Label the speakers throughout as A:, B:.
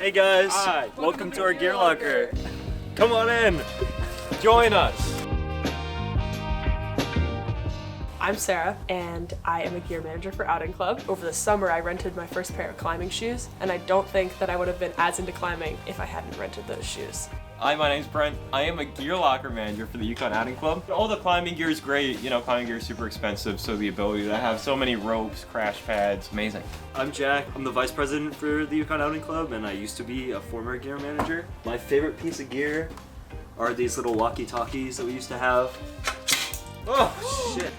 A: Hey guys,
B: Hi.
A: welcome to our gear locker.
B: Come on in. Join us.
C: I'm Sarah, and I am a gear manager for Outing Club. Over the summer, I rented my first pair of climbing shoes, and I don't think that I would have been as into climbing if I hadn't rented those shoes.
B: Hi, my name's Brent. I am a gear locker manager for the UCOC Outing Club. All the climbing gear is great. You know, climbing gear is super expensive, so the ability to have so many ropes, crash pads, amazing.
A: I'm Jack. I'm the vice president for the UConn Outing Club, and I used to be a former gear manager. My favorite piece of gear are these little walkie-talkies that we used to have.
B: Oh, shit.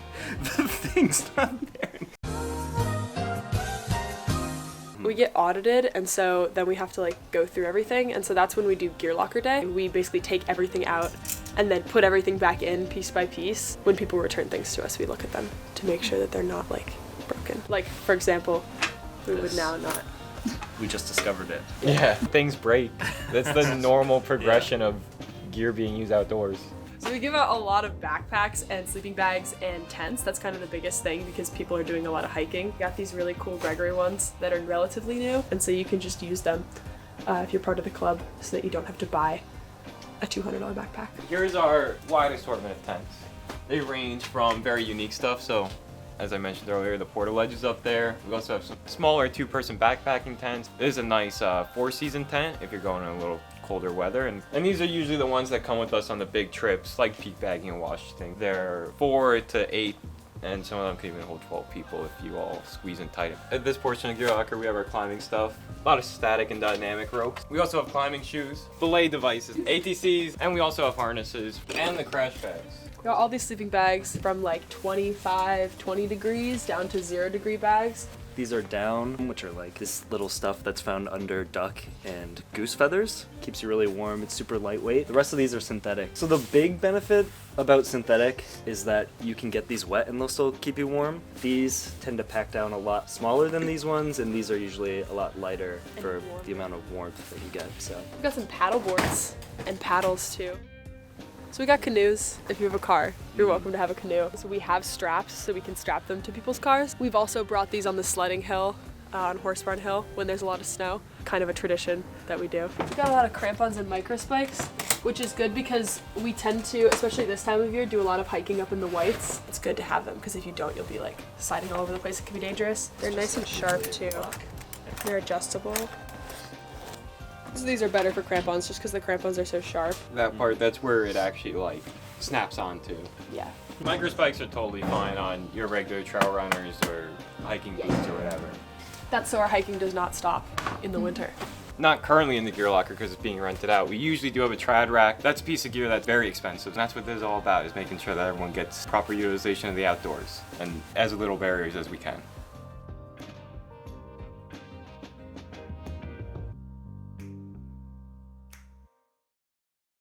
B: The thing's not there.
C: We get audited, and so then we have to go through everything, and so that's when we do gear locker day. We basically take everything out and then put everything back in piece by piece. When people return things to us, we look at them to make sure that they're not broken. Like, for example, we would now not.
A: We just discovered it.
D: Yeah, things break. That's the normal progression of gear being used outdoors.
C: So we give out a lot of backpacks and sleeping bags and tents. That's kind of the biggest thing because people are doing a lot of hiking. We got these really cool Gregory ones that are relatively new, and so you can just use them if you're part of the club so that you don't have to buy a $200 backpack.
B: Here's our wide assortment of tents. They range from very unique stuff, so as I mentioned earlier, the porta ledges up there. We also have some smaller 2-person backpacking tents. This is a nice 4-season tent if you're going in a little colder weather, and these are usually the ones that come with us on the big trips, like peak bagging in Washington. They're 4 to 8, and some of them can even hold 12 people if you all squeeze in tight. At this portion of gear locker, we have our climbing stuff, a lot of static and dynamic ropes. We also have climbing shoes, belay devices, ATCs, and we also have harnesses and the crash pads.
C: We got all these sleeping bags from 20 degrees down to 0-degree bags.
A: These are down, which are this little stuff that's found under duck and goose feathers. Keeps you really warm, it's super lightweight. The rest of these are synthetic. So the big benefit about synthetic is that you can get these wet and they'll still keep you warm. These tend to pack down a lot smaller than these ones, and these are usually a lot lighter for the amount of warmth that you get. So
C: We've got some paddle boards and paddles too. So we got canoes. If you have a car, you're welcome to have a canoe. So we have straps so we can strap them to people's cars. We've also brought these on the sledding hill, on Horse Barn Hill, when there's a lot of snow. Kind of a tradition that we do. We got a lot of crampons and micro spikes, which is good because we tend to, especially this time of year, do a lot of hiking up in the whites. It's good to have them because if you don't, you'll be sliding all over the place. It can be dangerous. They're nice and sharp too. They're adjustable. So these are better for crampons just because the crampons are so sharp.
B: That part, that's where it actually snaps onto.
C: Yeah.
B: Micro spikes are totally fine on your regular trail runners or hiking boots or whatever.
C: That's so our hiking does not stop in the winter.
B: Not currently in the gear locker because it's being rented out. We usually do have a trad rack. That's a piece of gear that's very expensive. And that's what this is all about, is making sure that everyone gets proper utilization of the outdoors and as little barriers as we can.